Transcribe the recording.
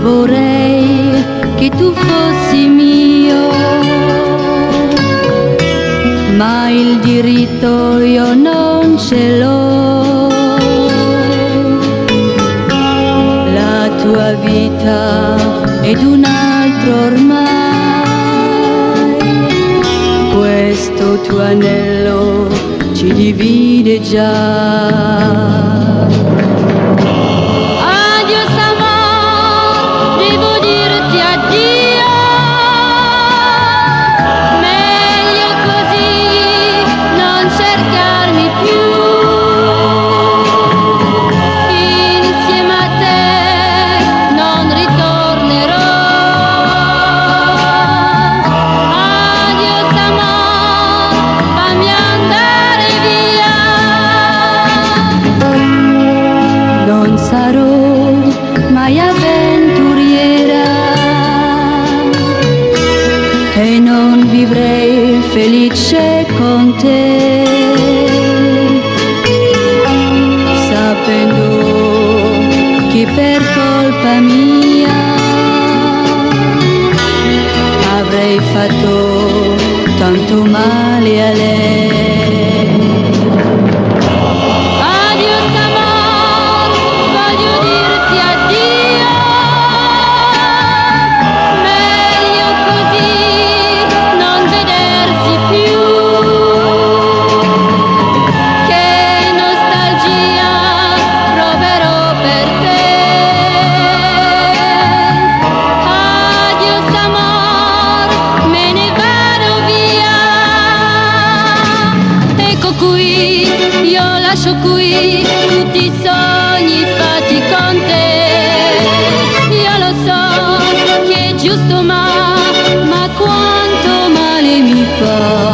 vorrei che tu fossi mio, ma il diritto io non ce l'ho. La tua vita è d'un altro ormai, questo tuo anello ci divide già. Non sarò mai avventuriera e non vivrei felice con te, sapendo che per colpa mia avrei fatto tanto male a lei. Qui, io lascio qui tutti i sogni fatti con te. Io lo so che è giusto, ma quanto male mi fa.